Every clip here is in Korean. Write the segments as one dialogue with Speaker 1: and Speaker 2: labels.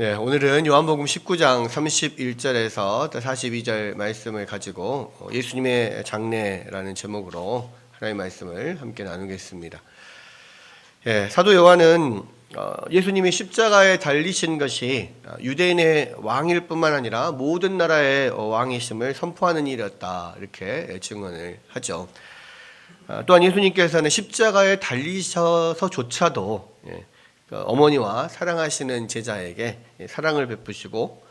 Speaker 1: 네, 오늘은 요한복음 19장 31절에서 42절 말씀을 가지고 예수님의 장례라는 제목으로 하나님의 말씀을 함께 나누겠습니다. 사도 요한은 예수님이 십자가에 달리신 것이 유대인의 왕일 뿐만 아니라 모든 나라의 왕이심을 선포하는 일이었다, 이렇게 증언을 하죠. 또한 예수님께서는 십자가에 달리셔서조차도 어머니와 사랑하시는 제자에게 사랑을 베푸시고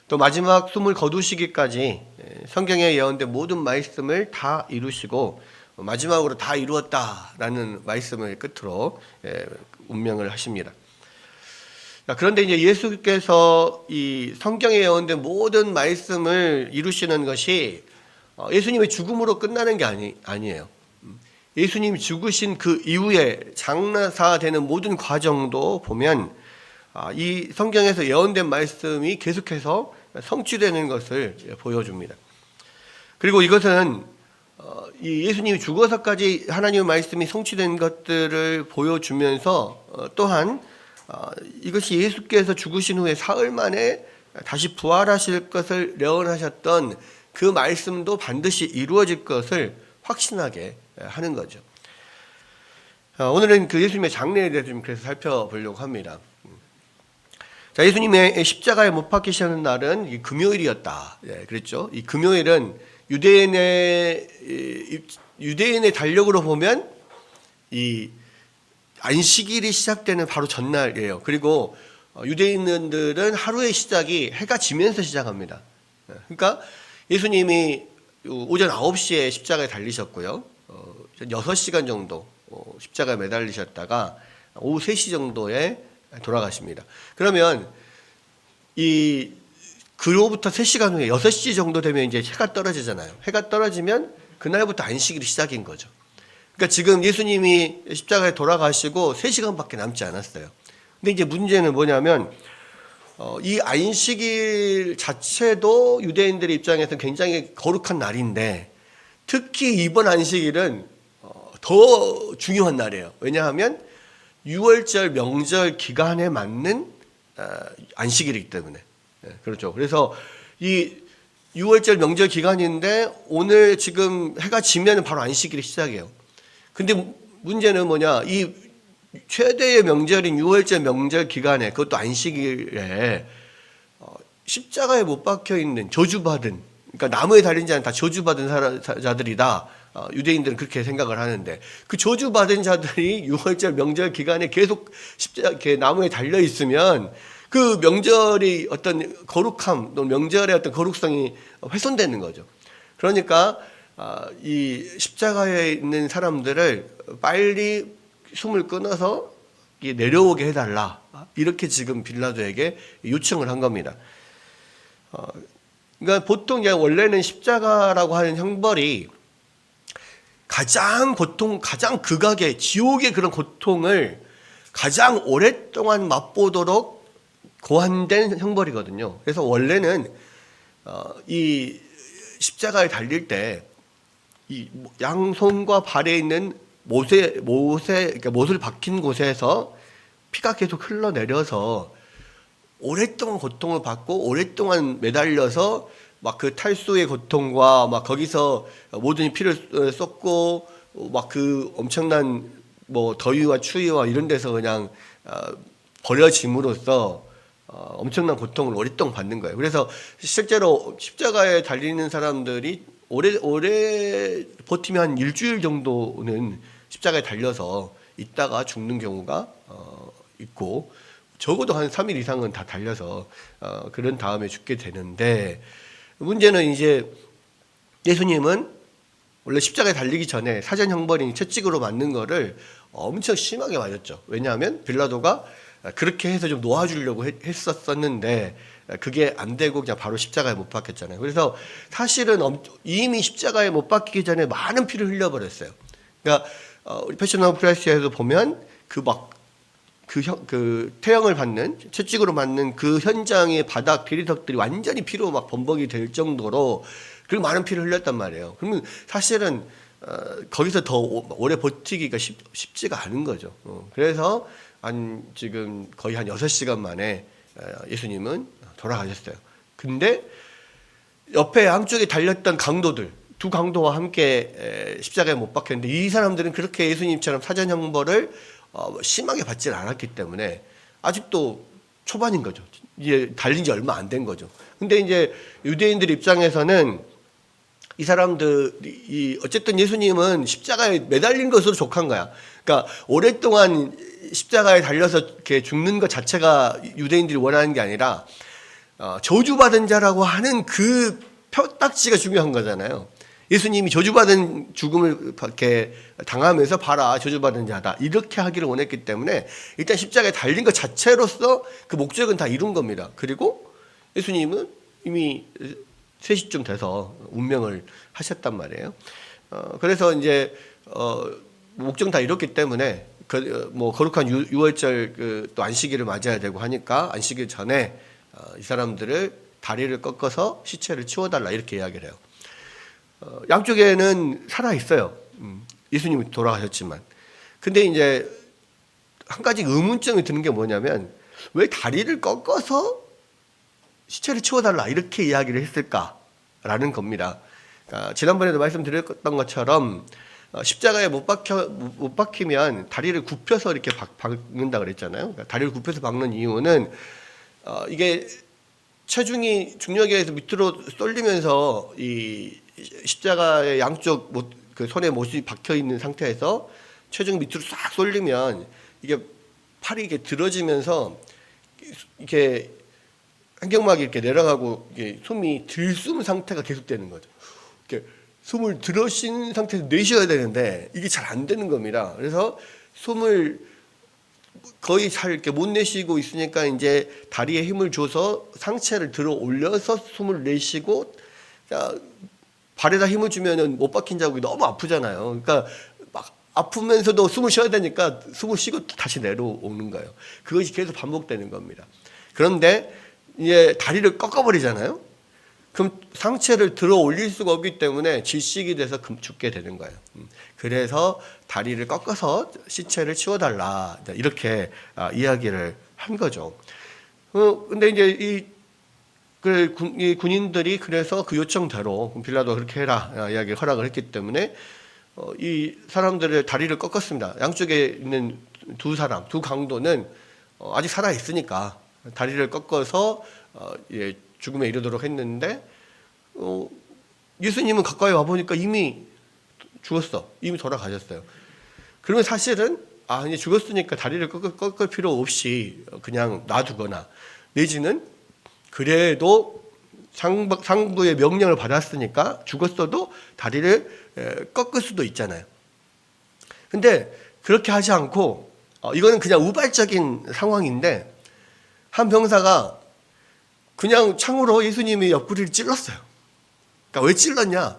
Speaker 1: 또 마지막 숨을 거두시기까지 성경에 예언된 모든 말씀을 다 이루시고 마지막으로 다 이루었다라는 말씀을 끝으로 운명을 하십니다. 그런데 이제 예수께서 이 성경에 예언된 모든 말씀을 이루시는 것이 예수님의 죽음으로 끝나는 게 아니에요. 예수님이 죽으신 그 이후에 장사되는 모든 과정도 보면 이 성경에서 예언된 말씀이 계속해서 성취되는 것을 보여줍니다. 그리고 이것은 이 예수님이 죽어서까지 하나님의 말씀이 성취된 것들을 보여주면서 또한 이것이 예수께서 죽으신 후에 사흘 만에 다시 부활하실 것을 예언하셨던 그 말씀도 반드시 이루어질 것을 확신하게 하는 거죠. 오늘은 그 예수님의 장례에 대해서 좀 그래서 살펴보려고 합니다. 자, 예수님의 십자가에 못 박히시는 날은 이 금요일이었다. 그랬죠. 이 금요일은 유대인의 달력으로 보면 이 안식일이 시작되는 바로 전날이에요. 그리고 유대인들은 하루의 시작이 해가 지면서 시작합니다. 그러니까 예수님이 오전 9시에 십자가에 달리셨고요. 6시간 정도 십자가에 매달리셨다가 오후 3시 정도에 돌아가십니다. 그러면 그로부터 3시간 후에 6시 정도 되면 이제 해가 떨어지잖아요. 해가 떨어지면 그날부터 안식일이 시작인 거죠. 그러니까 지금 예수님이 십자가에 돌아가시고 3시간밖에 남지 않았어요. 근데 이제 문제는 뭐냐면 이 안식일 자체도 유대인들의 입장에서 굉장히 거룩한 날인데 특히 이번 안식일은 더 중요한 날이에요. 왜냐하면 6월절 명절 기간에 맞는 안식일이기 때문에. 그렇죠. 그래서 이 6월절 명절 기간인데 오늘 지금 해가 지면 바로 안식일이 시작이에요. 근데 문제는 뭐냐, 이 최대의 명절인 6월절 명절 기간에, 그것도 안식일에 십자가에 못 박혀 있는 저주받은, 그러니까 나무에 달린 자는 다 저주받은 자들이다. 유대인들은 그렇게 생각을 하는데 그 저주받은 자들이 6월절 명절 기간에 계속 십자가 나무에 달려 있으면 그 명절이 어떤 거룩함, 또 명절의 어떤 거룩성이 훼손되는 거죠. 그러니까 이 십자가에 있는 사람들을 빨리 숨을 끊어서 내려오게 해달라, 이렇게 지금 빌라도에게 요청을 한 겁니다. 그러니까 보통 원래는 십자가라고 하는 형벌이 가장 극악의 지옥의 그런 고통을 가장 오랫동안 맛보도록 고안된 형벌이거든요. 그래서 원래는 이 십자가에 달릴 때 이 양손과 발에 있는 그러니까 못을 박힌 곳에서 피가 계속 흘러내려서 오랫동안 고통을 받고 오랫동안 매달려서 막 그 탈수의 고통과 막 거기서 모든 피를 쏟고 막 그 엄청난 뭐 더위와 추위와 이런 데서 그냥 버려짐으로써 엄청난 고통을 오랫동안 받는 거예요. 그래서 실제로 십자가에 달리는 사람들이 오래 버티면 한 일주일 정도는 십자가에 달려서 있다가 죽는 경우가 있고 적어도 한 3일 이상은 다 달려서 그런 다음에 죽게 되는데, 문제는 이제 예수님은 원래 십자가에 달리기 전에 사전 형벌인 채찍으로 맞는 거를 엄청 심하게 맞았죠. 왜냐하면 빌라도가 그렇게 해서 좀 놓아주려고 했었는데 그게 안 되고 그냥 바로 십자가에 못 박혔잖아요. 그래서 사실은 이미 십자가에 못 박히기 전에 많은 피를 흘려버렸어요. 그러니까 우리 패션 오브 크라이스트에서 보면 그 태형을 받는, 채찍으로 맞는 그 현장의 바닥 대리석들이 완전히 피로 막 범벅이 될 정도로 그 많은 피를 흘렸단 말이에요. 그러면 사실은 거기서 더 오래 버티기가 쉽지가 않은 거죠. 그래서 지금 거의 한 6시간 만에 예수님은 돌아가셨어요. 근데 옆에 양쪽에 달렸던 강도들, 두 강도와 함께 십자가에 못 박혔는데 이 사람들은 그렇게 예수님처럼 사전 형벌을 심하게 받지 않았기 때문에 아직도 초반인 거죠. 이제 달린 지 얼마 안 된 거죠. 근데 이제 유대인들 입장에서는 이 사람들이 어쨌든 예수님은 십자가에 매달린 것으로 족한 거야. 그러니까 오랫동안 십자가에 달려서 이렇게 죽는 것 자체가 유대인들이 원하는 게 아니라 저주받은 자라고 하는 그 표딱지가 중요한 거잖아요. 예수님이 저주받은 죽음을 이렇게 당하면서 봐라 저주받은 자다 이렇게 하기를 원했기 때문에 일단 십자가에 달린 것 자체로서 그 목적은 다 이룬 겁니다. 그리고 예수님은 이미 3시쯤 돼서 운명을 하셨단 말이에요. 그래서 이제 목적은 다 이뤘기 때문에 뭐 거룩한 유월절 또 안식일을 맞아야 되고 하니까 안식일 전에 이 사람들을 다리를 꺾어서 시체를 치워달라 이렇게 이야기를 해요. 양쪽에는 살아 있어요. 예수님이 돌아가셨지만. 근데 이제 한 가지 의문점이 드는 게 뭐냐면 왜 다리를 꺾어서 시체를 치워달라 이렇게 이야기를 했을까라는 겁니다. 그러니까 지난번에도 말씀드렸던 것처럼 십자가에 못 박히면 다리를 굽혀서 이렇게 박는다 그랬잖아요. 그러니까 다리를 굽혀서 박는 이유는 이게 체중이 중력에 의해서 밑으로 쏠리면서 이 십자가의 양쪽 그 손에 못이 박혀 있는 상태에서 체중 밑으로 싹 쏠리면 이게 팔이 이렇게 들어지면서 이렇게 안경막이 이렇게 내려가고 이게 숨이 들숨 상태가 계속되는 거죠. 이렇게 숨을 들어쉰 상태에서 내쉬어야 되는데 이게 잘 안 되는 겁니다. 그래서 숨을 거의 잘 이렇게 못 내쉬고 있으니까 이제 다리에 힘을 줘서 상체를 들어 올려서 숨을 내쉬고 발에다 힘을 주면은 못 박힌 자국이 너무 아프잖아요. 그러니까 막 아프면서도 숨을 쉬어야 되니까 숨을 쉬고 다시 내려오는 거예요. 그것이 계속 반복되는 겁니다. 그런데 이제 다리를 꺾어버리잖아요. 그럼 상체를 들어 올릴 수가 없기 때문에 질식이 돼서 죽게 되는 거예요. 그래서 다리를 꺾어서 시체를 치워달라 이렇게 이야기를 한 거죠. 근데 이제 이 군인들이 그래서 그 요청대로 빌라도가 그렇게 해라 이야기 허락을 했기 때문에 이 사람들의 다리를 꺾었습니다. 양쪽에 있는 두 강도는 아직 살아 있으니까 다리를 꺾어서 죽음에 이르도록 했는데 예수님은 가까이 와 보니까 이미 죽었어. 이미 돌아가셨어요. 그러면 사실은 이제 죽었으니까 다리를 꺾을 필요 없이 그냥 놔두거나 내지는 그래도 상부의 명령을 받았으니까 죽었어도 다리를 꺾을 수도 있잖아요. 근데 그렇게 하지 않고 이거는 그냥 우발적인 상황인데 한 병사가 그냥 창으로 예수님의 옆구리를 찔렀어요. 그러니까 왜 찔렀냐?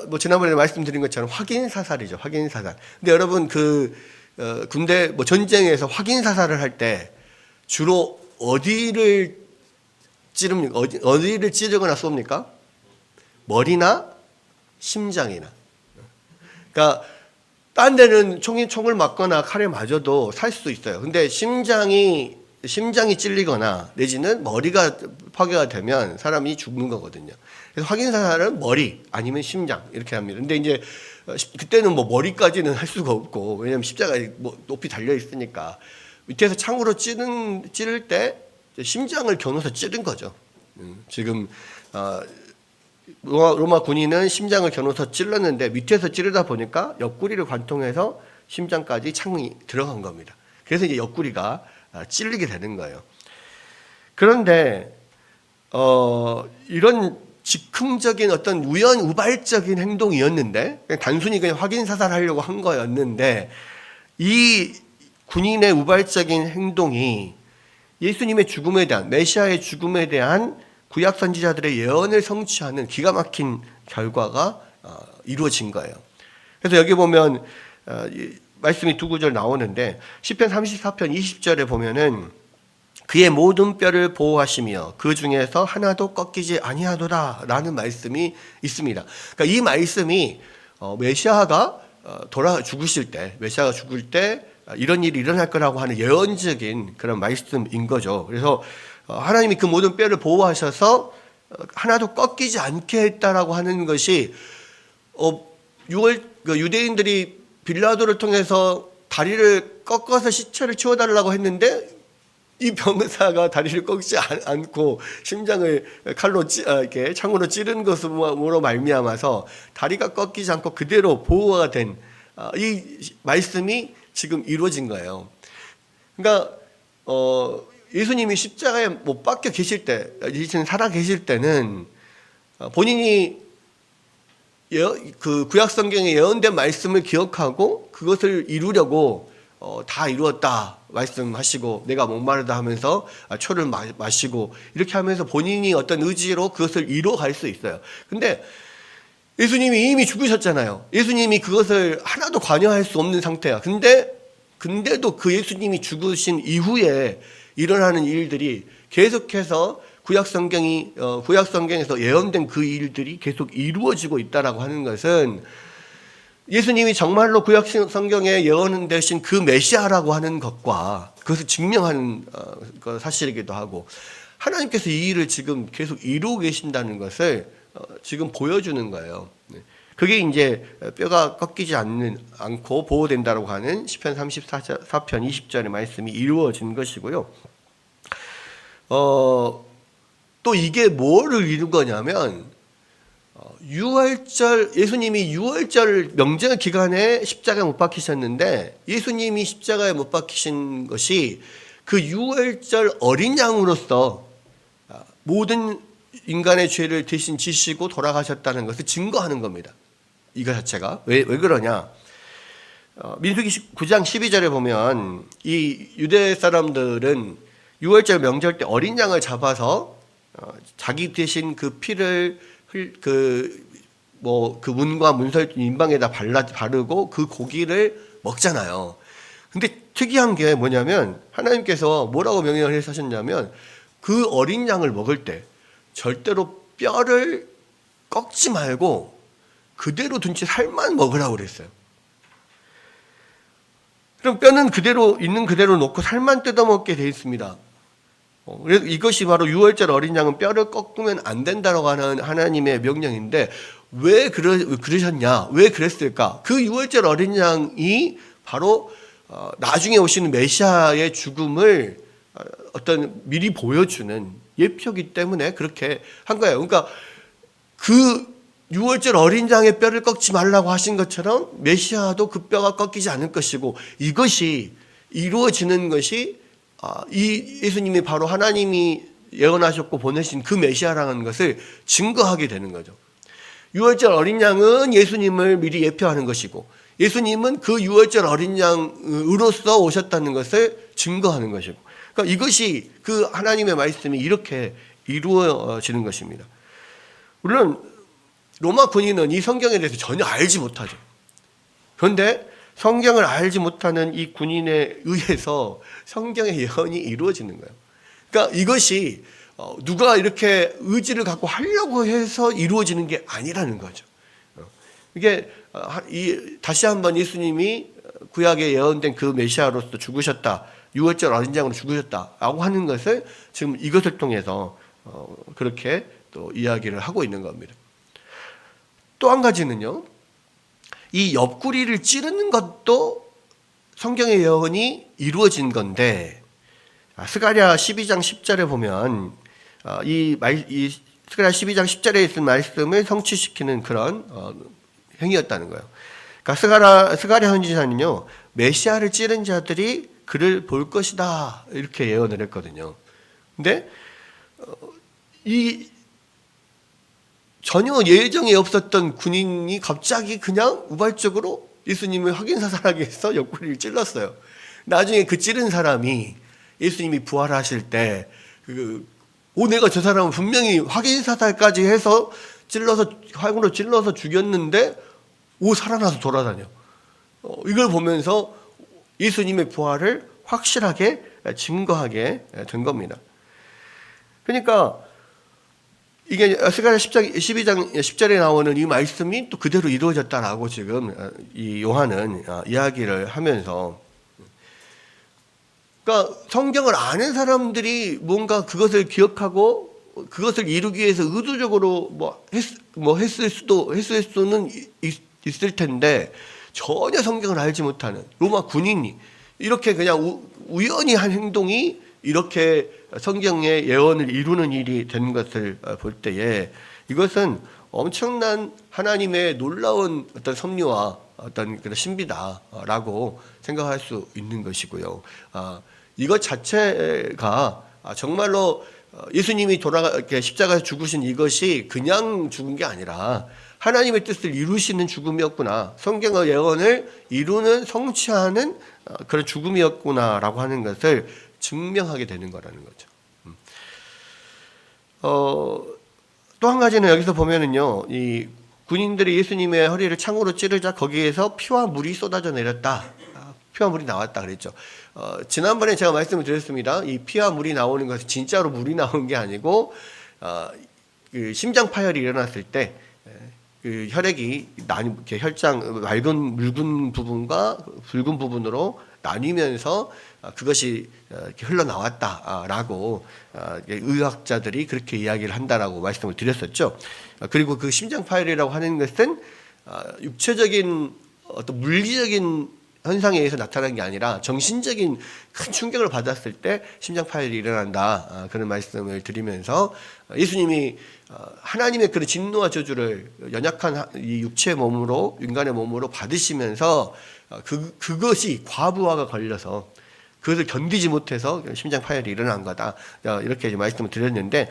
Speaker 1: 뭐 지난번에 말씀드린 것처럼 확인 사살이죠. 확인 사살. 근데 여러분 군대 뭐 전쟁에서 확인 사살을 할 때 주로 어디를 찌릅니까? 어디를 찌르거나 쏩니까? 머리나 심장이나. 그러니까 딴 데는 총을 맞거나 칼에 맞아도 살 수도 있어요. 근데 심장이 찔리거나 내지는 머리가 파괴가 되면 사람이 죽는 거거든요. 그래서 확인 사살은 머리 아니면 심장 이렇게 합니다. 근데 이제 그때는 뭐 머리까지는 할 수가 없고 왜냐하면 십자가에 뭐 높이 달려 있으니까 밑에서 창으로 찌를 때 심장을 겨누어서 찌른 거죠. 지금 로마 군인은 심장을 겨누어서 찔렀는데 밑에서 찌르다 보니까 옆구리를 관통해서 심장까지 창이 들어간 겁니다. 그래서 이제 옆구리가 찔리게 되는 거예요. 그런데 이런 즉흥적인 어떤 우발적인 행동이었는데 그냥 단순히 그냥 확인 사살하려고 한 거였는데 이 군인의 우발적인 행동이 예수님의 죽음에 대한 메시아의 죽음에 대한 구약 선지자들의 예언을 성취하는 기가 막힌 결과가 이루어진 거예요. 그래서 여기 보면 말씀이 두 구절 나오는데 시편 34편 20절에 보면은 그의 모든 뼈를 보호하시며 그 중에서 하나도 꺾이지 아니하도다 라는 말씀이 있습니다. 그러니까 이 말씀이 메시아가 메시아가 죽을 때 이런 일이 일어날 거라고 하는 예언적인 그런 말씀인 거죠. 그래서 하나님이 그 모든 뼈를 보호하셔서 하나도 꺾이지 않게 했다라고 하는 것이 6월 유대인들이 빌라도를 통해서 다리를 꺾어서 시체를 치워달라고 했는데 이 병사가 다리를 꺾지 않고 심장을 칼로 이렇게 창으로 찌른 것으로 말미암아서 다리가 꺾이지 않고 그대로 보호가 된 이 말씀이 지금 이루어진 거예요. 그러니까 예수님이 십자가에 못 박혀 계실 때, 예수님 살아 계실 때는 본인이 그 구약 성경에 예언된 말씀을 기억하고 그것을 이루려고 다 이루었다 말씀하시고 내가 목마르다 하면서 초를 마시고 이렇게 하면서 본인이 어떤 의지로 그것을 이루어갈 수 있어요. 근데 예수님이 이미 죽으셨잖아요. 예수님이 그것을 하나도 관여할 수 없는 상태야. 근데도 그 예수님이 죽으신 이후에 일어나는 일들이 계속해서 구약 성경에서 예언된 그 일들이 계속 이루어지고 있다라고 하는 것은 예수님이 정말로 구약 성경에 예언되신 그 메시아라고 하는 것과 그것을 증명하는 사실이기도 하고 하나님께서 이 일을 지금 계속 이루고 계신다는 것을 지금 보여주는 거예요. 그게 이제 뼈가 꺾이지 않고 보호된다라고 하는 시편 34편 20절의 말씀이 이루어진 것이고요. 또 이게 뭐를 이룬 거냐면 예수님이 유월절 명절 기간에 십자가에 못 박히셨는데 예수님이 십자가에 못 박히신 것이 그 유월절 어린 양으로서 모든 인간의 죄를 대신 지시고 돌아가셨다는 것을 증거하는 겁니다. 이거 자체가 왜 그러냐? 민수기 9장 12절에 보면 이 유대 사람들은 유월절 명절 때 어린 양을 잡아서 자기 대신 그 피를 그 문과 문설 인방에다 바르고 그 고기를 먹잖아요. 근데 특이한 게 뭐냐면 하나님께서 뭐라고 명령을 하셨냐면 그 어린 양을 먹을 때 절대로 뼈를 꺾지 말고 그대로 둔 채 살만 먹으라고 그랬어요. 그럼 뼈는 있는 그대로 놓고 살만 뜯어먹게 되어 있습니다. 그래서 이것이 바로 유월절 어린 양은 뼈를 꺾으면 안 된다고 하는 하나님의 명령인데 왜 그러셨냐? 왜 그랬을까? 그 유월절 어린 양이 바로 나중에 오시는 메시아의 죽음을 미리 보여주는 예표기 때문에 그렇게 한 거예요. 그러니까 그 유월절 어린 양의 뼈를 꺾지 말라고 하신 것처럼 메시아도 그 뼈가 꺾이지 않을 것이고 이것이 이루어지는 것이 이 예수님이 바로 하나님이 예언하셨고 보내신 그 메시아라는 것을 증거하게 되는 거죠. 유월절 어린 양은 예수님을 미리 예표하는 것이고 예수님은 그 유월절 어린 양으로서 오셨다는 것을 증거하는 것이고 그러니까 이것이 그 하나님의 말씀이 이렇게 이루어지는 것입니다. 물론 로마 군인은 이 성경에 대해서 전혀 알지 못하죠. 그런데 성경을 알지 못하는 이 군인에 의해서 성경의 예언이 이루어지는 거예요. 그러니까 이것이 누가 이렇게 의지를 갖고 하려고 해서 이루어지는 게 아니라는 거죠. 이게 다시 한번 예수님이 구약에 예언된 그 메시아로서 죽으셨다. 유월절 어린 양으로 죽으셨다라고 하는 것을 지금 이것을 통해서 그렇게 또 이야기를 하고 있는 겁니다. 또 한 가지는요. 이 옆구리를 찌르는 것도 성경의 예언이 이루어진 건데 스가랴 12장 10절에 보면 이 스가랴 12장 10절에 있는 말씀을 성취시키는 그런 행위였다는 거예요. 그러니까 스가랴 선지자는요. 메시아를 찌른 자들이 그를 볼 것이다 이렇게 예언을 했거든요. 근데 이 전혀 예정에 없었던 군인이 갑자기 그냥 우발적으로 예수님을 확인사살하기 위해서 옆구리를 찔렀어요. 나중에 그 찌른 사람이 예수님이 부활하실 때 내가 저 사람은 분명히 확인사살까지 해서 활구로 찔러서 죽였는데 살아나서 돌아다녀. 이걸 보면서 예수님의 부활을 확실하게 증거하게 된 겁니다. 그러니까 이게 스가랴 12장 10절에 나오는 이 말씀이 또 그대로 이루어졌다라고 지금 이 요한은 이야기를 하면서 그러니까 성경을 아는 사람들이 뭔가 그것을 기억하고 그것을 이루기 위해서 의도적으로 했을 수는 있을 텐데, 전혀 성경을 알지 못하는 로마 군인이 이렇게 그냥 우연히 한 행동이 이렇게 성경의 예언을 이루는 일이 된 것을 볼 때에, 이것은 엄청난 하나님의 놀라운 어떤 섭리와 어떤 그런 신비다라고 생각할 수 있는 것이고요. 이것 자체가 정말로 예수님이 이렇게 십자가에서 죽으신 이것이 그냥 죽은 게 아니라 하나님의 뜻을 이루시는 죽음이었구나, 성경의 예언을 이루는 성취하는 그런 죽음이었구나라고 하는 것을 증명하게 되는 거라는 거죠. 또 한 가지는 여기서 보면은요, 이 군인들이 예수님의 허리를 창으로 찌르자 거기에서 피와 물이 쏟아져 내렸다. 피와 물이 나왔다 그랬죠. 지난번에 제가 말씀을 드렸습니다. 이 피와 물이 나오는 것은 진짜로 물이 나오는 게 아니고, 그 심장 파열이 일어났을 때 그 혈액이 이렇게 혈장 묽은 부분과 붉은 부분으로 나뉘면서 그것이 이렇게 흘러나왔다라고 의학자들이 그렇게 이야기를 한다라고 말씀을 드렸었죠. 그리고 그 심장 파열이라고 하는 것은 육체적인 어떤 물리적인 현상에 의해서 나타나는 게 아니라 정신적인 큰 충격을 받았을 때 심장 파열이 일어난다, 그런 말씀을 드리면서 예수님이 하나님의 그런 진노와 저주를 연약한 이 육체의 몸으로, 인간의 몸으로 받으시면서 그것이 과부하가 걸려서 그것을 견디지 못해서 심장 파열이 일어난 거다, 이렇게 말씀을 드렸는데,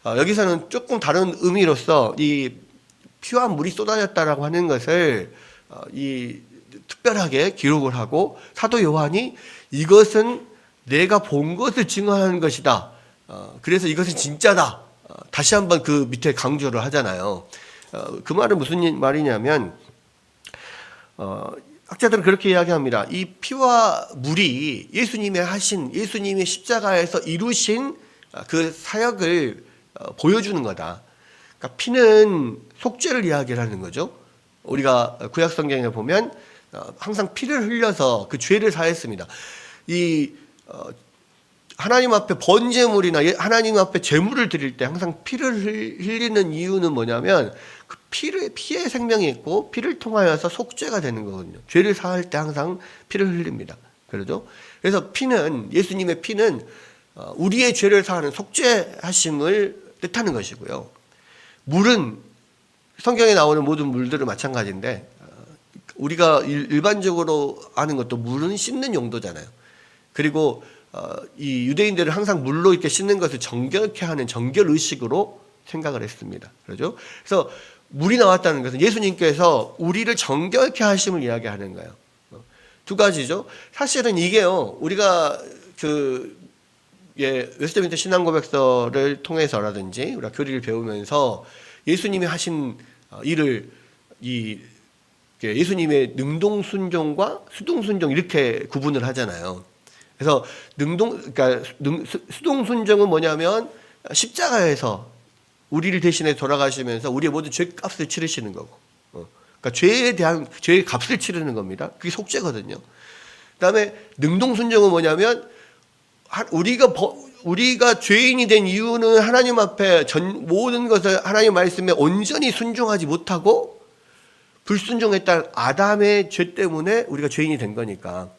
Speaker 1: 여기서는 조금 다른 의미로서 이 피와 물이 쏟아졌다라고 하는 것을 특별하게 기록을 하고, 사도 요한이 이것은 내가 본 것을 증언하는 것이다, 그래서 이것은 진짜다, 다시 한번 그 밑에 강조를 하잖아요. 그 말은 무슨 말이냐면, 학자들은 그렇게 이야기합니다. 이 피와 물이 예수님이 십자가에서 이루신 그 사역을 보여주는 거다. 그러니까 피는 속죄를 이야기를 하는 거죠. 우리가 구약 성경에 보면 항상 피를 흘려서 그 죄를 사했습니다. 하나님 앞에 번제물이나 하나님 앞에 제물을 드릴 때 항상 피를 흘리는 이유는 뭐냐면, 그 피의 생명이 있고 피를 통하여서 속죄가 되는 거거든요. 죄를 사할 때 항상 피를 흘립니다. 그러죠? 그래서 예수님의 피는 우리의 죄를 사하는 속죄하심을 뜻하는 것이고요. 물은 성경에 나오는 모든 물들은 마찬가지인데, 우리가 일반적으로 아는 것도 물은 씻는 용도잖아요. 그리고 이 유대인들은 항상 물로 이렇게 씻는 것을 정결케 하는 정결 의식으로 생각을 했습니다. 그렇죠? 그래서 물이 나왔다는 것은 예수님께서 우리를 정결케 하심을 이야기하는 거예요. 두 가지죠. 사실은 이게요, 우리가 웨스트민스터 신앙고백서를 통해서라든지 우리가 교리를 배우면서 예수님이 하신 일을 예수님의 능동순종과 수동순종 이렇게 구분을 하잖아요. 그래서 수동순종은 뭐냐면 십자가에서 우리를 대신해 돌아가시면서 우리의 모든 죄값을 치르시는 거고, 그러니까 죄의 값을 치르는 겁니다. 그게 속죄거든요. 그다음에 능동순종은 뭐냐면 우리가 죄인이 된 이유는 하나님 앞에 모든 것을 하나님 말씀에 온전히 순종하지 못하고 불순종했던 아담의 죄 때문에 우리가 죄인이 된 거니까,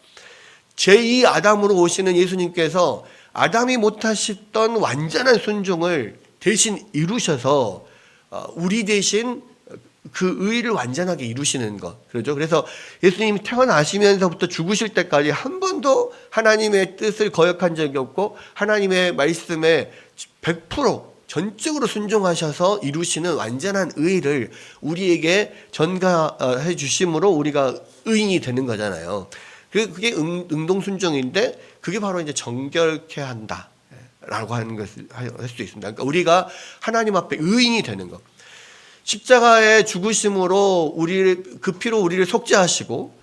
Speaker 1: 제2 아담으로 오시는 예수님께서 아담이 못하셨던 완전한 순종을 대신 이루셔서 우리 대신 그 의를 완전하게 이루시는 것, 그렇죠? 그래서 예수님이 태어나시면서부터 죽으실 때까지 한 번도 하나님의 뜻을 거역한 적이 없고, 하나님의 말씀에 100% 전적으로 순종하셔서 이루시는 완전한 의를 우리에게 전가해 주심으로 우리가 의인이 되는 거잖아요. 그게 능동순종인데, 그게 바로 이제 정결케 한다라고 하는 것을 할 수 있습니다. 그러니까 우리가 하나님 앞에 의인이 되는 것. 십자가의 죽으심으로 그 피로 우리를 속죄하시고,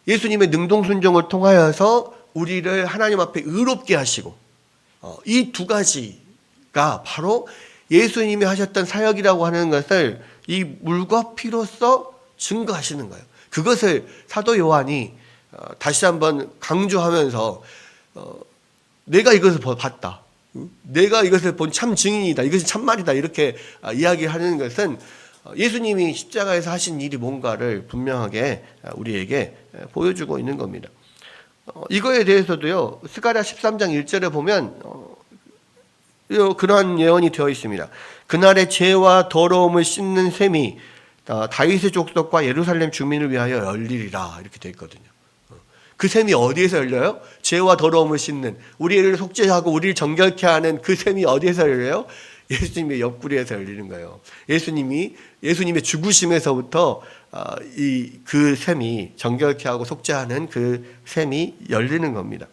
Speaker 1: 예수님의 능동순종을 통하여서 우리를 하나님 앞에 의롭게 하시고, 이 두 가지가 바로 예수님이 하셨던 사역이라고 하는 것을 이 물과 피로써 증거하시는 거예요. 그것을 사도 요한이 다시 한번 강조하면서 내가 이것을 봤다. 내가 이것을 본 참 증인이다. 이것이 참말이다. 이렇게 이야기하는 것은 예수님이 십자가에서 하신 일이 뭔가를 분명하게 우리에게 보여주고 있는 겁니다. 이거에 대해서도요, 스가랴 13장 1절에 보면 그러한 예언이 되어 있습니다. 그날의 죄와 더러움을 씻는 셈이 다윗의 족속과 예루살렘 주민을 위하여 열리리라. 이렇게 되어 있거든요. 그 셈이 어디에서 열려요? 죄와 더러움을 씻는, 우리를 속죄하고 우리를 정결케 하는 그 셈이 어디에서 열려요? 예수님의 옆구리에서 열리는 거예요. 예수님의 죽으심에서부터 그 셈이, 정결케 하고 속죄하는 그 셈이 열리는 겁니다.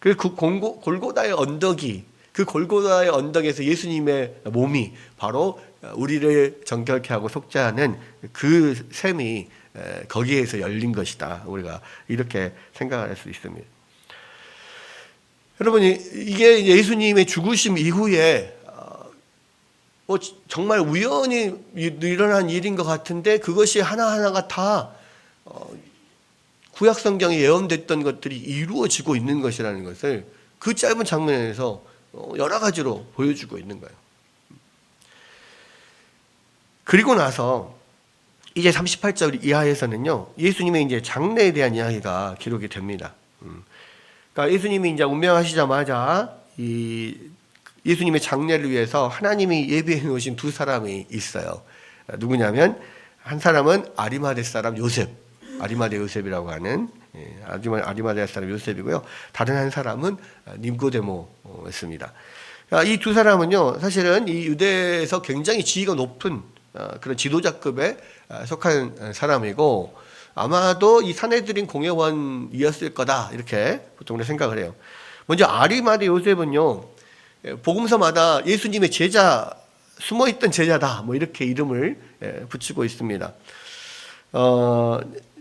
Speaker 1: 그 골고다의 언덕이, 그 골고다의 언덕에서 예수님의 몸이 바로 우리를 정결케 하고 속죄하는 그 셈이 거기에서 열린 것이다. 우리가 이렇게 생각할 수 있습니다. 여러분, 이게 예수님의 죽으심 이후에 정말 우연히 일어난 일인 것 같은데 그것이 하나하나가 다 구약 성경에 예언됐던 것들이 이루어지고 있는 것이라는 것을 그 짧은 장면에서 여러 가지로 보여주고 있는 거예요. 그리고 나서 이제 38절 이하에서는요, 예수님의 이제 장례에 대한 이야기가 기록이 됩니다. 그러니까 예수님이 이제 운명하시자마자 예수님의 장례를 위해서 하나님이 예비해 놓으신 두 사람이 있어요. 누구냐면 한 사람은 아리마대 사람 요셉, 아리마대 요셉이라고 하는 아리마대 사람 요셉이고요. 다른 한 사람은 니고데모였습니다. 이 두 사람은요, 사실은 이 유대에서 굉장히 지위가 높은 그런 지도자급에 속한 사람이고 아마도 이 산헤드린 공회원이었을 거다 이렇게 보통 생각을 해요. 먼저 아리마대 요셉은요, 복음서마다 예수님의 제자, 숨어있던 제자다 뭐 이렇게 이름을 붙이고 있습니다.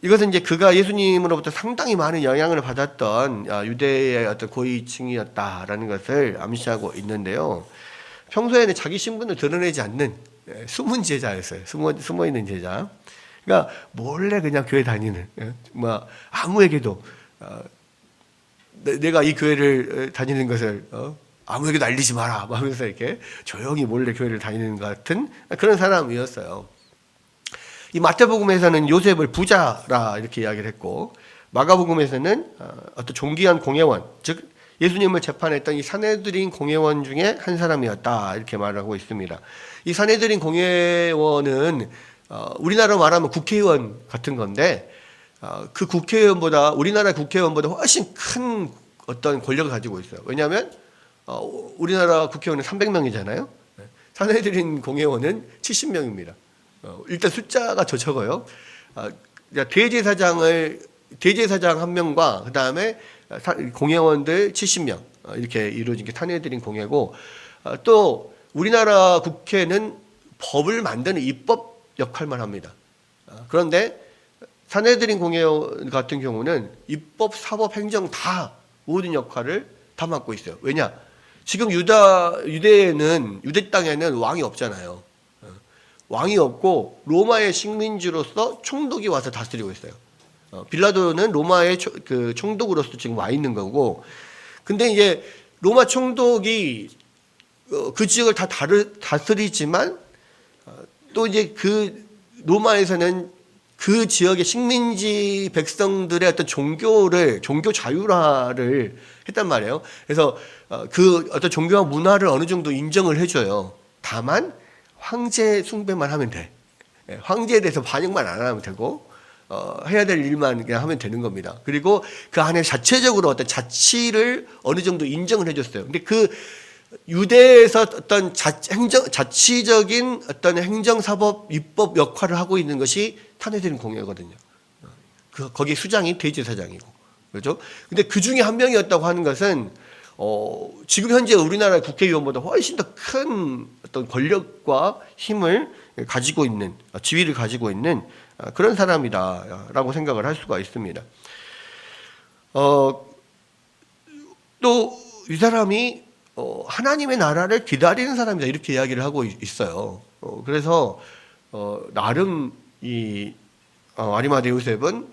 Speaker 1: 이것은 이제 그가 예수님으로부터 상당히 많은 영향을 받았던 유대의 어떤 고위층이었다라는 것을 암시하고 있는데요. 평소에는 자기 신분을 드러내지 않는 숨은 제자였어요. 숨어 있는 제자. 그러니까 몰래 그냥 교회 다니는, 뭐 아무에게도 내가 이 교회를 다니는 것을 아무에게도 알리지 마라 하면서 이렇게 조용히 몰래 교회를 다니는 것 같은 그런 사람이었어요. 이 마태복음에서는 요셉을 부자라 이렇게 이야기를 했고, 마가복음에서는 어떤 존귀한 공회원, 즉 예수님을 재판했던 이 산헤드린 공회원 중에 한 사람이었다 이렇게 말하고 있습니다. 이 산헤드린 공회원은 우리나라로 말하면 국회의원 같은 건데, 그 국회의원보다, 우리나라 국회의원보다 훨씬 큰 어떤 권력을 가지고 있어요. 왜냐하면 우리나라 국회의원은 300명이잖아요. 산헤드린 공회원은 70명입니다. 일단 숫자가 더 적어요. 대제사장 한 명과 그 다음에 공회원들 70명 이렇게 이루어진 게 산헤드린 공회고, 또 우리나라 국회는 법을 만드는 입법 역할만 합니다. 그런데 산헤드린 공회 같은 경우는 입법, 사법, 행정 다 모든 역할을 다 맡고 있어요. 왜냐? 지금 유대에는, 유대 땅에는 왕이 없잖아요. 왕이 없고 로마의 식민지로서 총독이 와서 다스리고 있어요. 빌라도는 로마의 총독으로서 지금 와 있는 거고, 근데 이제 로마 총독이 그 지역을 다 다스리지만 또 이제 그 로마에서는 그 지역의 식민지 백성들의 어떤 종교 자율화를 했단 말이에요. 그래서 그 어떤 종교와 문화를 어느 정도 인정을 해줘요. 다만 황제 숭배만 하면 돼. 황제에 대해서 반영만 안 하면 되고, 해야 될 일만 그냥 하면 되는 겁니다. 그리고 그 안에 자체적으로 어떤 자치를 어느 정도 인정을 해줬어요. 근데 그 유대에서 어떤 자치적인 어떤 행정사법, 입법 역할을 하고 있는 것이 산헤드린 공회거든요. 거기 수장이 대제사장이고, 그렇죠? 근데 그 중에 한 명이었다고 하는 것은 지금 현재 우리나라 국회의원보다 훨씬 더 큰 어떤 권력과 힘을 가지고 있는, 지위를 가지고 있는 그런 사람이다라고 생각을 할 수가 있습니다. 또 이 사람이 하나님의 나라를 기다리는 사람이다 이렇게 이야기를 하고 있어요. 그래서 나름 이 아리마대 요셉은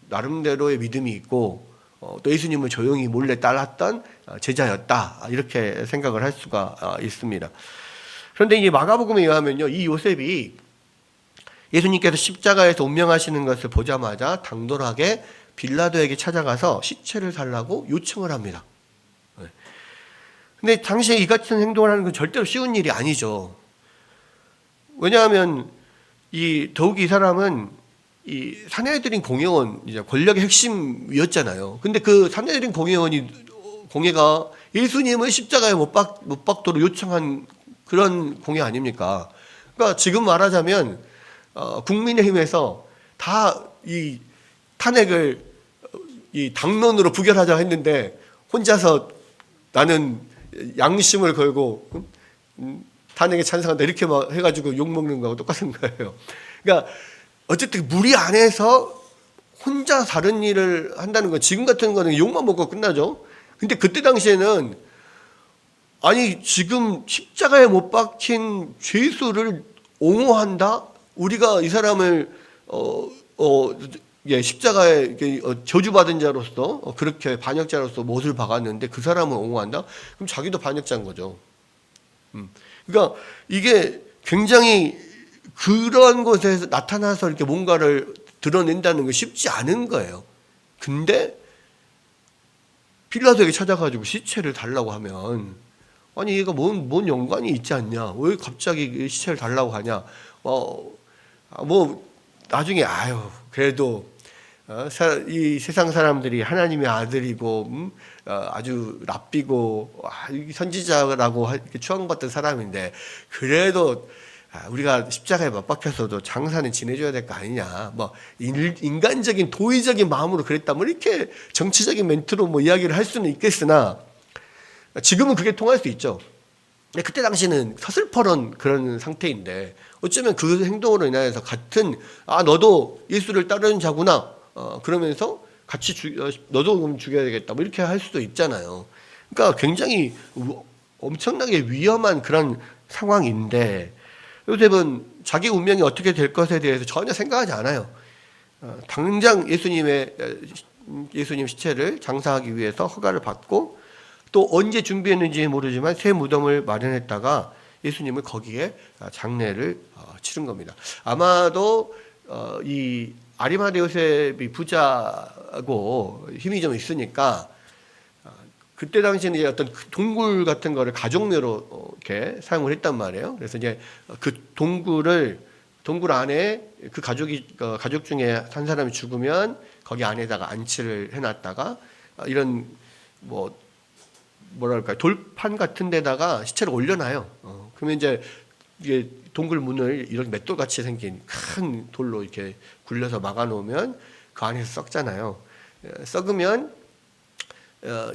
Speaker 1: 나름대로의 믿음이 있고 또 예수님을 조용히 몰래 따랐던 제자였다, 이렇게 생각을 할 수가 있습니다. 그런데 이 마가복음에 의하면요, 이 요셉이 예수님께서 십자가에서 운명하시는 것을 보자마자 당돌하게 빌라도에게 찾아가서 시체를 달라고 요청을 합니다. 근데 당시에 이 같은 행동을 하는 건 절대로 쉬운 일이 아니죠. 왜냐하면 더욱이 이 사람은 이 산헤드린 공회원, 이제 권력의 핵심이었잖아요. 근데 그 산헤드린 공회가 예수님을 십자가에 못 박도록 요청한 그런 공회 아닙니까? 그러니까 지금 말하자면 국민의힘에서 다 이 탄핵을 이 당론으로 부결하자 했는데 혼자서 나는 양심을 걸고 탄핵에 찬성한다 이렇게 막 해가지고 욕먹는 거하고 똑같은 거예요. 그러니까 어쨌든 무리 안에서 혼자 다른 일을 한다는 건 지금 같은 거는 욕만 먹고 끝나죠. 근데 그때 당시에는 아니 지금 십자가에 못 박힌 죄수를 옹호한다? 우리가 이 사람을 십자가에 저주받은 자로서 그렇게 반역자로서 못을 박았는데 그 사람을 옹호한다? 그럼 자기도 반역자인 거죠. 그러니까 이게 굉장히 그런 곳에서 나타나서 이렇게 뭔가를 드러낸다는 건 쉽지 않은 거예요. 근데 빌라도에게 찾아가지고 시체를 달라고 하면 아니 얘가 뭔 연관이 있지 않냐? 왜 갑자기 시체를 달라고 하냐? 나중에 그래도 이 세상 사람들이 하나님의 아들이고 아주 랍비고 선지자라고 이렇게 추앙받던 사람인데 그래도 우리가 십자가에 못 박혀서도 장사는 지내줘야 될 거 아니냐, 인간적인 도의적인 마음으로 그랬다면 이렇게 정치적인 멘트로 이야기를 할 수는 있겠으나 지금은 그게 통할 수 있죠. 근데 그때 당시는 서슬퍼런 그런 상태인데 어쩌면 그 행동으로 인하여서 같은 너도 예수를 따르는 자구나 그러면서 같이 너도 그럼 죽여야 되겠다 이렇게 할 수도 있잖아요. 그러니까 굉장히 엄청나게 위험한 그런 상황인데 요셉은 자기 운명이 어떻게 될 것에 대해서 전혀 생각하지 않아요. 당장 예수님 시체를 장사하기 위해서 허가를 받고 또 언제 준비했는지 모르지만 새 무덤을 마련했다가 예수님을 거기에 장례를 치른 겁니다. 아마도 이 아리마대 요셉이 부자고 힘이 좀 있으니까 그때 당시에는 이제 어떤 동굴 같은 거를 가족묘로 이렇게 사용을 했단 말이에요. 그래서 이제 그 동굴 안에 그 가족 중에 한 사람이 죽으면 거기 안에다가 안치를 해놨다가 이런 뭐랄까요, 돌판 같은 데다가 시체를 올려놔요. 그러면 이제 이게 동굴 문을 이런 맷돌같이 생긴 큰 돌로 이렇게 굴려서 막아놓으면 그 안에서 썩잖아요. 썩으면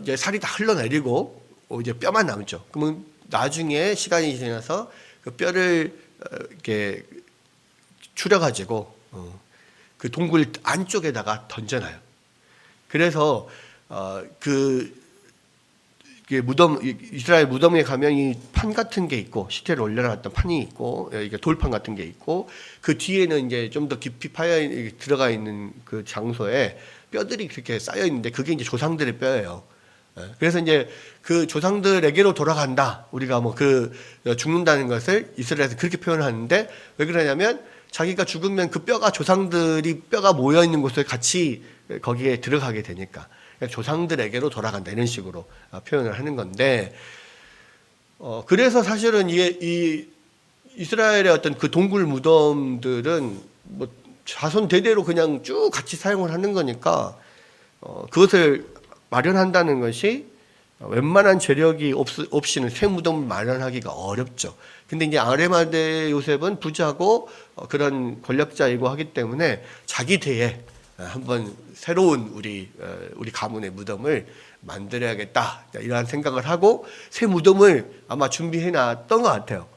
Speaker 1: 이제 살이 다 흘러내리고 이제 뼈만 남죠. 그러면 나중에 시간이 지나서 그 뼈를 이렇게 추려가지고 그 동굴 안쪽에다가 던져놔요. 그래서 이스라엘 무덤에 가면 이 판 같은 게 있고 시체를 올려놨던 판이 있고 이게 돌판 같은 게 있고 그 뒤에는 이제 좀 더 깊이 들어가 있는 그 장소에 뼈들이 그렇게 쌓여 있는데 그게 이제 조상들의 뼈예요. 그래서 이제 그 조상들에게로 돌아간다. 우리가 죽는다는 것을 이스라엘에서 그렇게 표현하는데 왜 그러냐면 자기가 죽으면 그 조상들이 뼈가 모여 있는 곳을 같이 거기에 들어가게 되니까 조상들에게로 돌아간다 이런 식으로 표현을 하는 건데 그래서 사실은 이 이스라엘의 어떤 그 동굴 무덤들은 자손 대대로 그냥 쭉 같이 사용을 하는 거니까 그것을 마련한다는 것이 웬만한 재력이 없이는 새 무덤을 마련하기가 어렵죠. 근데 이제 아리마대 요셉은 부자고 그런 권력자이고 하기 때문에 자기 대에 한번 새로운 우리 가문의 무덤을 만들어야겠다 이런 생각을 하고 새 무덤을 아마 준비해놨던 것 같아요.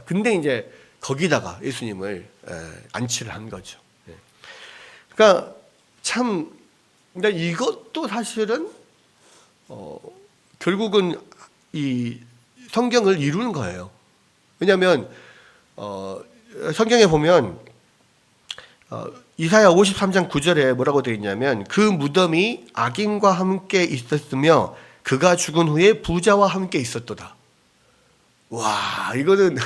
Speaker 1: 근데 이제 거기다가 예수님을 안치를 한 거죠. 그러니까 근데 이것도 사실은 결국은 이 성경을 이루는 거예요. 왜냐하면 성경에 보면 이사야 53장 9절에 뭐라고 되어 있냐면 그 무덤이 악인과 함께 있었으며 그가 죽은 후에 부자와 함께 있었도다. 와, 이거는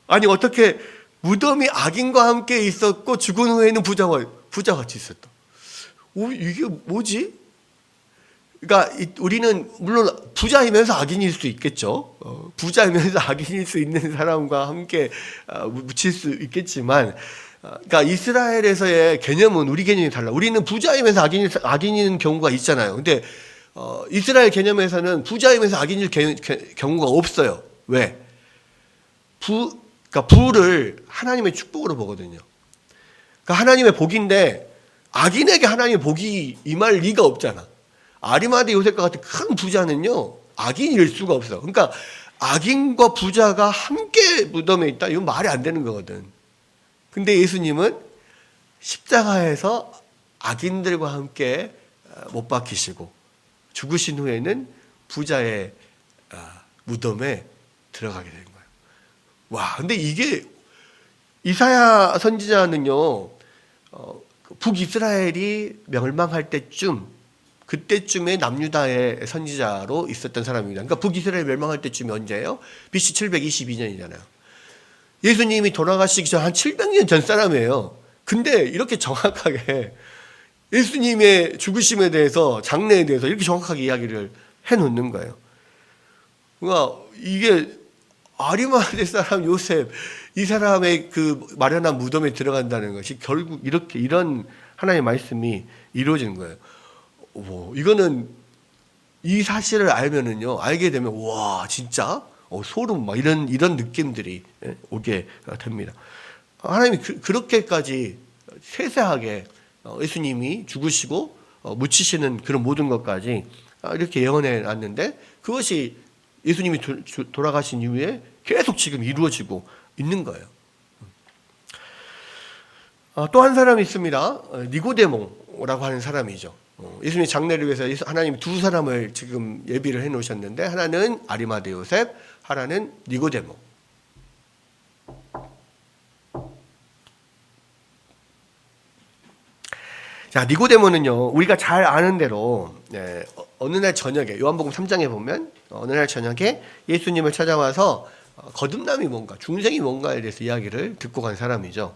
Speaker 1: 아니 어떻게 무덤이 악인과 함께 있었고 죽은 후에는 부자같이 있었다. 오, 이게 뭐지? 그러니까 우리는 물론 부자이면서 악인일 수 있겠죠. 부자이면서 악인일 수 있는 사람과 함께 묻힐 수 있겠지만, 그러니까 이스라엘에서의 개념은 우리 개념이 달라. 우리는 부자이면서 악인인 경우가 있잖아요. 근데 이스라엘 개념에서는 부자이면서 악인일 경우가 없어요. 왜? 그러니까 부를 하나님의 축복으로 보거든요. 그러니까 하나님의 복인데 악인에게 하나님의 복이 임할 리가 없잖아. 아리마대 요셉과 같은 큰 부자는요 악인일 수가 없어. 그러니까 악인과 부자가 함께 무덤에 있다, 이건 말이 안 되는 거거든. 근데 예수님은 십자가에서 악인들과 함께 못 박히시고 죽으신 후에는 부자의 무덤에 들어가게 된 거예요. 와, 근데 이게 이사야 선지자는요 북이스라엘이 멸망할 때쯤, 그때쯤에 남유다의 선지자로 있었던 사람입니다. 그러니까 북이스라엘 멸망할 때쯤이 언제예요? BC 722년이잖아요. 예수님이 돌아가시기 전 한 700년 전 사람이에요. 근데 이렇게 정확하게 예수님의 죽으심에 대해서, 장례에 대해서 이렇게 정확하게 이야기를 해놓는 거예요. 그러니까 이게 아리마대 사람 요셉, 이 사람의 그 마련한 무덤에 들어간다는 것이 결국 이렇게 이런 하나님의 말씀이 이루어지는 거예요. 이거는 이 사실을 알면은요, 알게 되면 와 진짜 소름 막 이런 느낌들이 오게 됩니다. 하나님이 그렇게까지 세세하게 예수님이 죽으시고 묻히시는 그런 모든 것까지 이렇게 예언해 놨는데, 그것이 예수님이 돌아가신 이후에 계속 지금 이루어지고 있는 거예요. 또 한 사람이 있습니다. 니고데모라고 하는 사람이죠. 예수님의 장례를 위해서 하나님이 두 사람을 지금 예비를 해 놓으셨는데, 하나는 아리마대 요셉, 하나는 니고데모. 자, 니고데모는요, 우리가 잘 아는 대로 어느 날 저녁에, 요한복음 3장에 보면 어느 날 저녁에 예수님을 찾아와서 거듭남이 뭔가, 중생이 뭔가에 대해서 이야기를 듣고 간 사람이죠.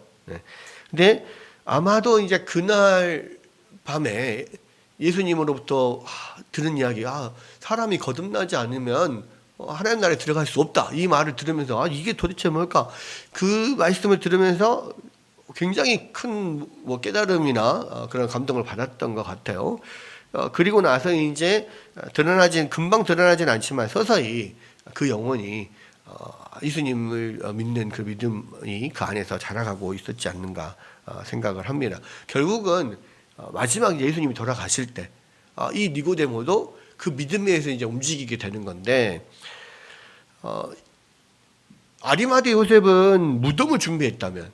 Speaker 1: 근데 아마도 이제 그날 밤에 예수님으로부터 들은 이야기, 사람이 거듭나지 않으면 하나님 나라에 들어갈 수 없다, 이 말을 들으면서 이게 도대체 뭘까, 그 말씀을 들으면서 굉장히 큰 깨달음이나 그런 감동을 받았던 것 같아요. 그리고 나서 이제 금방 드러나진 않지만 서서히 그 영혼이 예수님을 믿는 그 믿음이 그 안에서 자라가고 있었지 않는가 생각을 합니다. 결국은 마지막 예수님이 돌아가실 때 이 니고데모도 그 믿음에 의해서 이제 움직이게 되는 건데, 아리마대 요셉은 무덤을 준비했다면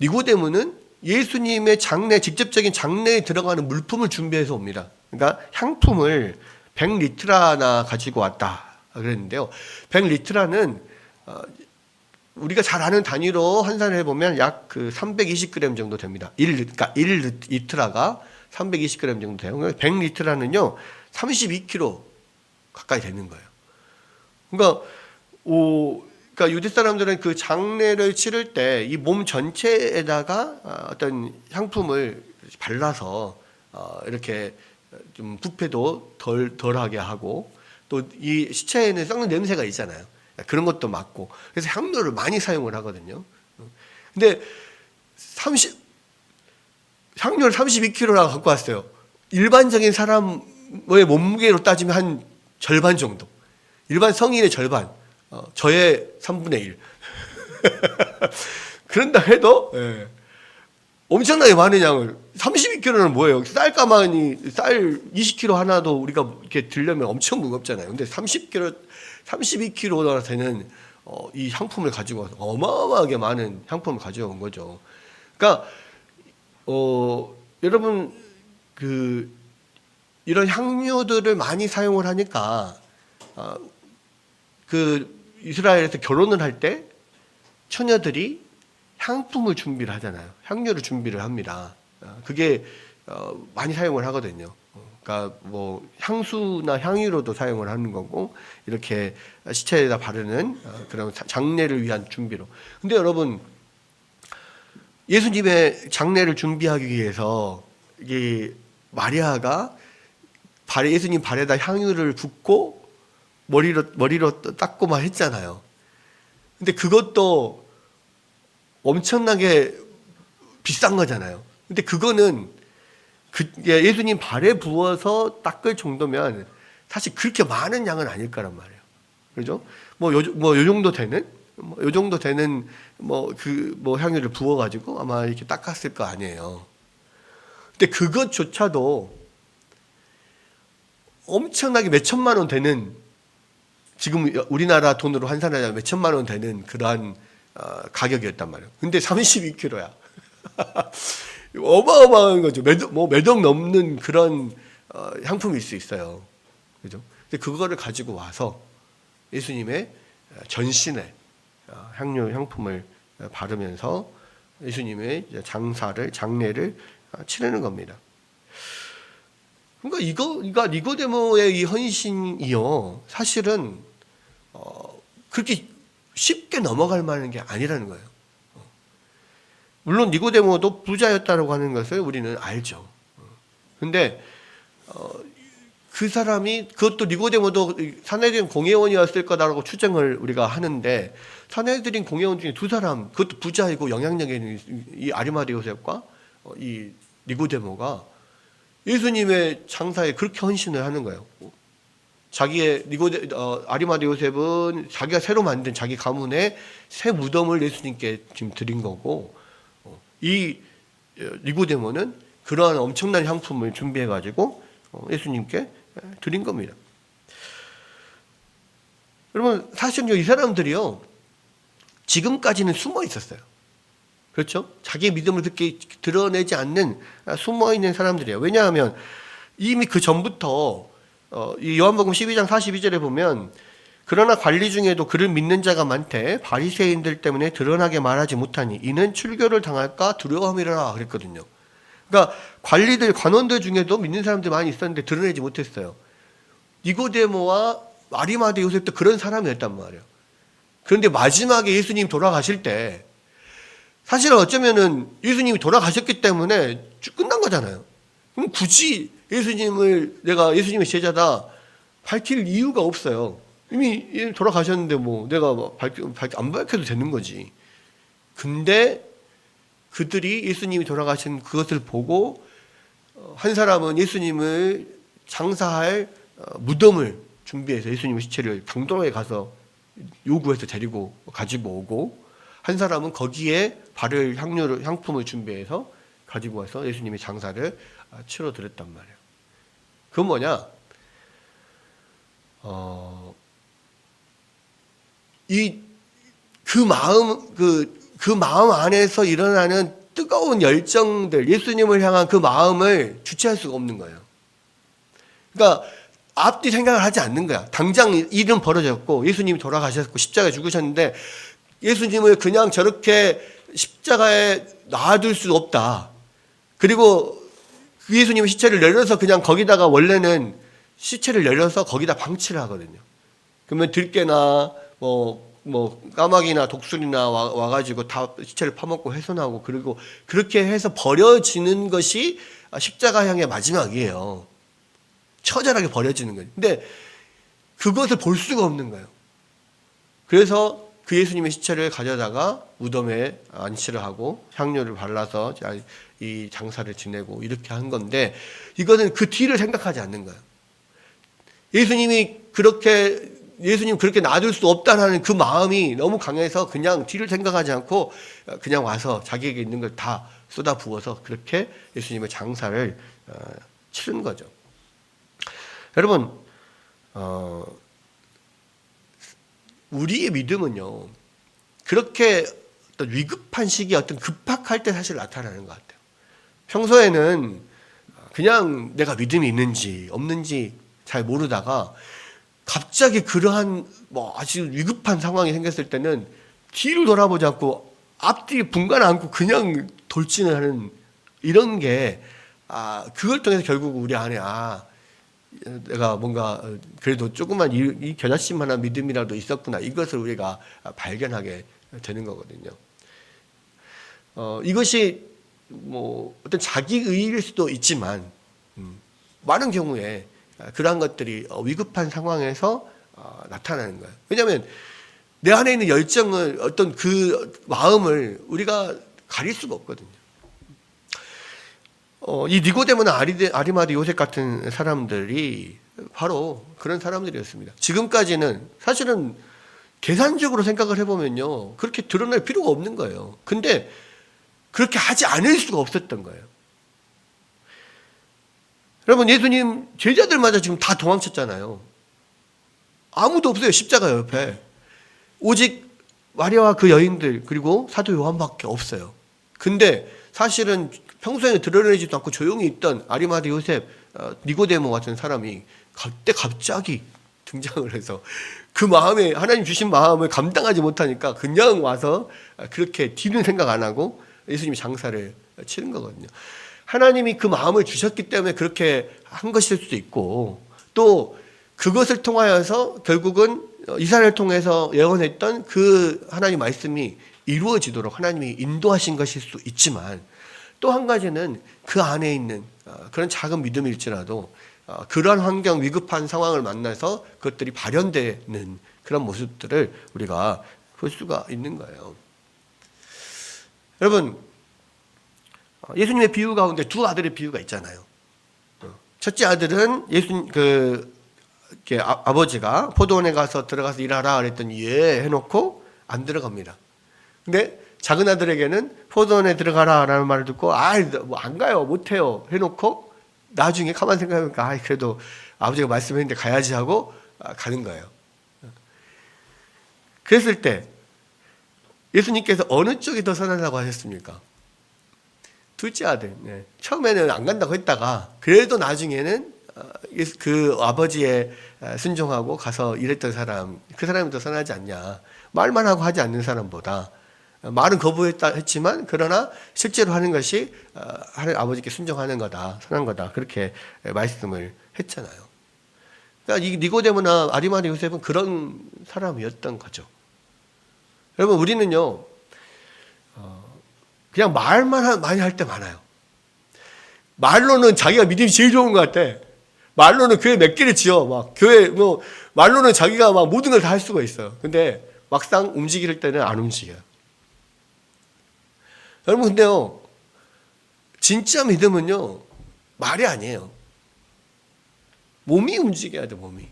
Speaker 1: 니고데모는 예수님의 직접적인 장례에 들어가는 물품을 준비해서 옵니다. 그러니까 향품을 100리트라나 가지고 왔다 그랬는데요. 100리트라는 우리가 잘 아는 단위로 환산을 해보면 약 320g 정도 됩니다. 그러니까 1리트라가 320g 정도 돼요. 100리트라는요 32kg 가까이 되는 거예요. 그러니까 유대 사람들은 그 장례를 치를 때 이 몸 전체에다가 어떤 향품을 발라서 이렇게 좀 부패도 덜하게 하고, 또 이 시체에는 썩는 냄새가 있잖아요. 그런 것도 맡고, 그래서 향료를 많이 사용을 하거든요. 근데 향료를 32kg나 갖고 왔어요. 일반적인 사람의 몸무게로 따지면 한 절반 정도, 일반 성인의 절반, 저의 3분의 1. 그런다 해도 엄청나게 많은 양을, 32kg는 뭐예요? 쌀 20kg 하나도 우리가 이렇게 들려면 엄청 무겁잖아요. 근데 32kg나 되는 이 향품을 가지고 와서 어마어마하게 많은 향품을 가지고 온 거죠. 그러니까 여러분 이런 향료들을 많이 사용을 하니까 그 이스라엘에서 결혼을 할 때 처녀들이 향품을 준비를 하잖아요. 향료를 준비를 합니다. 그게 많이 사용을 하거든요. 그러니까 뭐 향수나 향유로도 사용을 하는 거고 이렇게 시체에다 바르는 그런 장례를 위한 준비로. 근데 여러분 예수님의 장례를 준비하기 위해서 이 마리아가 예수님 발에다 향유를 붓고 머리로 닦고만 했잖아요. 근데 그것도 엄청나게 비싼 거잖아요. 근데 그거는 예수님 발에 부어서 닦을 정도면 사실 그렇게 많은 양은 아닐 거란 말이에요. 그죠? 요 정도 되는, 요 정도 되는, 향유를 부어가지고 아마 이렇게 닦았을 거 아니에요. 근데 그것조차도 엄청나게 몇 천만 원 되는, 지금 우리나라 돈으로 환산하자면 몇 천만 원 되는 그러한 가격이었단 말이에요. 근데 32kg야. 어마어마한 거죠. 매덕 넘는 그런 향품일 수 있어요. 그죠? 근데 그거를 가지고 와서 예수님의 전신에 향품을 바르면서 예수님의 장례를 치르는 겁니다. 그러니까 니고데모의 이 헌신이요, 사실은 그렇게 쉽게 넘어갈 만한 게 아니라는 거예요. 물론 니고데모도 부자였다고 하는 것을 우리는 알죠. 근데 그 사람이, 그것도 니고데모도 산헤드린 공회원이었을 거다라고 추정을 우리가 하는데, 산헤드린 공회원 중에 두 사람, 그것도 부자이고 영향력이 있는 이 아리마대 요셉과 이 니고데모가 예수님의 장사에 그렇게 헌신을 하는 거예요. 아리마대 요셉은 자기가 새로 만든 자기 가문의 새 무덤을 예수님께 지금 드린 거고, 이 니고데모는 그러한 엄청난 향품을 준비해 가지고 예수님께 드린 겁니다. 여러분, 사실은 이 사람들이요, 지금까지는 숨어 있었어요. 그렇죠? 자기의 믿음을 그렇게 드러내지 않는 숨어 있는 사람들이에요. 왜냐하면 이미 그 전부터 이 요한복음 12장 42절에 보면, 그러나 관리 중에도 그를 믿는 자가 많되 바리새인들 때문에 드러나게 말하지 못하니 이는 출교를 당할까 두려움이라 그랬거든요. 그러니까 관원들 중에도 믿는 사람들이 많이 있었는데 드러내지 못했어요. 니고데모와 아리마대 요셉도 그런 사람이었단 말이에요. 그런데 마지막에 예수님 돌아가실 때, 사실은 어쩌면은 예수님이 돌아가셨기 때문에 끝난 거잖아요. 그럼 굳이 내가 예수님의 제자다 밝힐 이유가 없어요. 이미 돌아가셨는데 내가 안 밝혀도 되는 거지. 근데 그들이 예수님이 돌아가신 그것을 보고 한 사람은 예수님을 장사할 무덤을 준비해서 예수님의 시체를 강도로에 가서 요구해서 가지고 오고, 한 사람은 거기에 바를 향품을 준비해서 가지고 와서 예수님의 장사를 치러 드렸단 말이에요. 그건 뭐냐? 그 마음 안에서 일어나는 뜨거운 열정들, 예수님을 향한 그 마음을 주체할 수가 없는 거예요. 그러니까 앞뒤 생각을 하지 않는 거야. 당장 일은 벌어졌고 예수님이 돌아가셨고 십자가에 죽으셨는데 예수님을 그냥 저렇게 십자가에 놔둘 수 없다. 그리고 그 예수님의 시체를 내려서 그냥 거기다가, 원래는 시체를 내려서 거기다 방치를 하거든요. 그러면 들깨나 까마귀나 독수리나 와가지고 다 시체를 파먹고 훼손하고, 그리고 그렇게 해서 버려지는 것이 십자가 향의 마지막이에요. 처절하게 버려지는 거예요. 근데 그것을 볼 수가 없는 거예요. 그래서 그 예수님의 시체를 가져다가 무덤에 안치를 하고 향료를 발라서 이 장사를 지내고 이렇게 한 건데, 이거는 그 뒤를 생각하지 않는 거예요. 예수님 그렇게 놔둘 수 없다는 그 마음이 너무 강해서 그냥 뒤를 생각하지 않고 그냥 와서 자기에게 있는 걸 다 쏟아 부어서 그렇게 예수님의 장사를 치른 거죠. 여러분, 우리의 믿음은요, 그렇게 어떤 위급한 시기에 어떤 급박할 때 사실 나타나는 것 같아요. 평소에는 그냥 내가 믿음이 있는지 없는지 잘 모르다가 갑자기 그러한 아주 위급한 상황이 생겼을 때는 뒤를 돌아보지 않고 앞뒤 분간 않고 그냥 돌진을 하는 이런 게 그걸 통해서 결국 우리 안에 내가 뭔가 그래도 조금만 이 겨자씨만한 믿음이라도 있었구나, 이것을 우리가 발견하게 되는 거거든요. 이것이 뭐 어떤 자기 의일 수도 있지만 많은 경우에 그러한 것들이 위급한 상황에서 나타나는 거예요. 왜냐하면 내 안에 있는 열정을, 어떤 그 마음을 우리가 가릴 수가 없거든요. 이 니고데모나 아리마디 요셉 같은 사람들이 바로 그런 사람들이었습니다. 지금까지는 사실은 계산적으로 생각을 해보면요, 그렇게 드러날 필요가 없는 거예요. 근데 그렇게 하지 않을 수가 없었던 거예요. 여러분, 예수님 제자들마저 지금 다 도망쳤잖아요. 아무도 없어요, 십자가 옆에. 오직 마리아와 그 여인들, 그리고 사도 요한밖에 없어요. 근데 사실은 평소에는 드러내지도 않고 조용히 있던 아리마디 요셉, 니고데모 같은 사람이 그때 갑자기 등장을 해서 그 마음에, 하나님 주신 마음을 감당하지 못하니까 그냥 와서 그렇게 뒤는 생각 안 하고 예수님이 장사를 치는 거거든요. 하나님이 그 마음을 주셨기 때문에 그렇게 한 것일 수도 있고, 또 그것을 통하여서 결국은 이사야를 통해서 예언했던 그 하나님 말씀이 이루어지도록 하나님이 인도하신 것일 수 있지만, 또 한 가지는 그 안에 있는 그런 작은 믿음일지라도 그러한 환경, 위급한 상황을 만나서 그것들이 발현되는 그런 모습들을 우리가 볼 수가 있는 거예요. 여러분, 예수님의 비유 가운데 두 아들의 비유가 있잖아요. 첫째 아들은 아버지가 포도원에 들어가서 일하라 그랬더니 예 해놓고 안 들어갑니다. 근데 작은 아들에게는 포도원에 들어가라라는 말을 듣고 뭐 안 가요, 못 해요 해놓고 나중에 가만 생각해보니까 그래도 아버지가 말씀했는데 가야지 하고 가는 거예요. 그랬을 때 예수님께서 어느 쪽이 더 선하다고 하셨습니까? 둘째 아들. 네. 처음에는 안 간다고 했다가 그래도 나중에는 그 아버지의 순종하고 가서 일했던 사람, 그 사람이 더 선하지 않냐. 말만 하고 하지 않는 사람보다, 말은 거부했지만 그러나 실제로 하는 것이 아버지께 순종하는 거다, 선한 거다, 그렇게 말씀을 했잖아요. 그러니까 이 니고데모나 아리마디 요셉은 그런 사람이었던 거죠. 여러분, 우리는요 그냥 말만 많이 할 때 많아요. 말로는 자기가 믿음이 제일 좋은 것 같아. 말로는 교회 몇 개를 지어. 막 교회 말로는 자기가 막 모든 걸 다 할 수가 있어요. 근데 막상 움직일 때는 안 움직여요. 여러분, 근데요, 진짜 믿음은요, 말이 아니에요. 몸이 움직여야 돼, 몸이.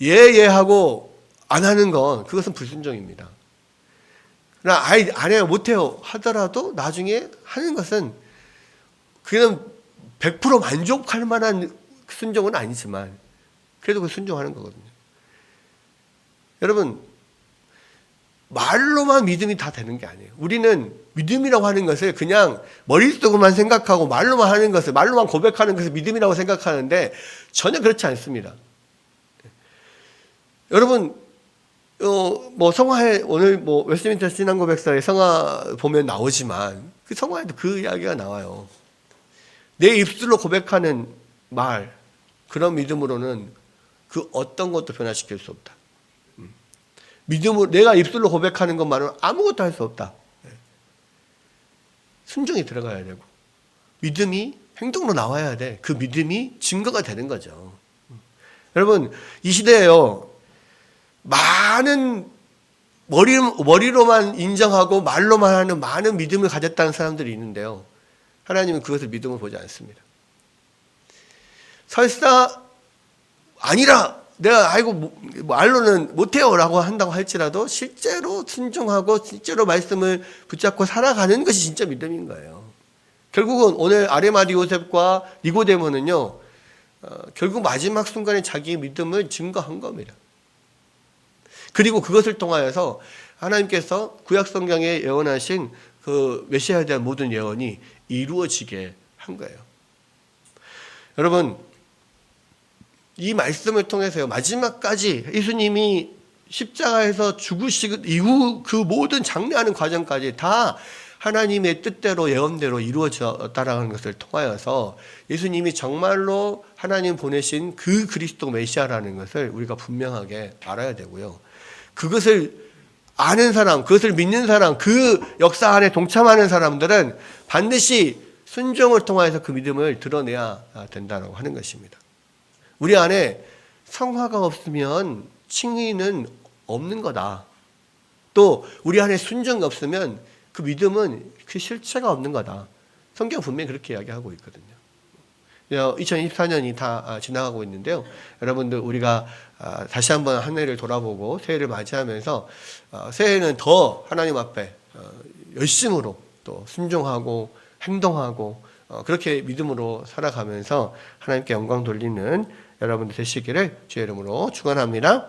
Speaker 1: 예 하고 안 하는 건 그것은 불순종입니다. 나 안 해요, 못 해요 하더라도 나중에 하는 것은 그냥 100% 만족할 만한 순종은 아니지만 그래도 그 순종하는 거거든요. 여러분, 말로만 믿음이 다 되는 게 아니에요. 우리는 믿음이라고 하는 것을 그냥 머릿속으로만 생각하고 말로만 하는 것을, 말로만 고백하는 것을 믿음이라고 생각하는데 전혀 그렇지 않습니다. 여러분, 성화에 오늘 웨스트민스터 신앙고백서의 성화 보면 나오지만 그 성화에도 그 이야기가 나와요. 내 입술로 고백하는 말, 그런 믿음으로는 그 어떤 것도 변화시킬 수 없다. 믿음으로 내가 입술로 고백하는 것만은 아무것도 할 수 없다. 순종이 들어가야 되고 믿음이 행동으로 나와야 돼. 그 믿음이 증거가 되는 거죠. 여러분, 이 시대에요, 많은 머리로만 인정하고 말로만 하는 많은 믿음을 가졌다는 사람들이 있는데요, 하나님은 그것을 믿음으로 보지 않습니다. 설사 아니라 내가 말로는 못해요라고 한다고 할지라도 실제로 순종하고 실제로 말씀을 붙잡고 살아가는 것이 진짜 믿음인 거예요. 결국은 오늘 아리마디 요셉과 니고데모는요, 결국 마지막 순간에 자기의 믿음을 증거한 겁니다. 그리고 그것을 통하여서 하나님께서 구약 성경에 예언하신 그 메시아에 대한 모든 예언이 이루어지게 한 거예요. 여러분, 이 말씀을 통해서요, 마지막까지 예수님이 십자가에서 죽으시고 이후 그 모든 장례하는 과정까지 다 하나님의 뜻대로 예언대로 이루어졌다라는 것을 통하여서 예수님이 정말로 하나님 보내신 그 그리스도 메시아라는 것을 우리가 분명하게 알아야 되고요. 그것을 아는 사람, 그것을 믿는 사람, 그 역사 안에 동참하는 사람들은 반드시 순종을 통해서 그 믿음을 드러내야 된다고 하는 것입니다. 우리 안에 성화가 없으면 칭의는 없는 거다. 또 우리 안에 순종이 없으면 그 믿음은 그 실체가 없는 거다. 성경 분명히 그렇게 이야기하고 있거든요. 2024년이 다 지나가고 있는데요. 여러분들 우리가 다시 한번 한 해를 돌아보고 새해를 맞이하면서 새해는 더 하나님 앞에 열심으로 또 순종하고 행동하고 그렇게 믿음으로 살아가면서 하나님께 영광 돌리는 여러분들 되시기를 주의 이름으로 축원합니다.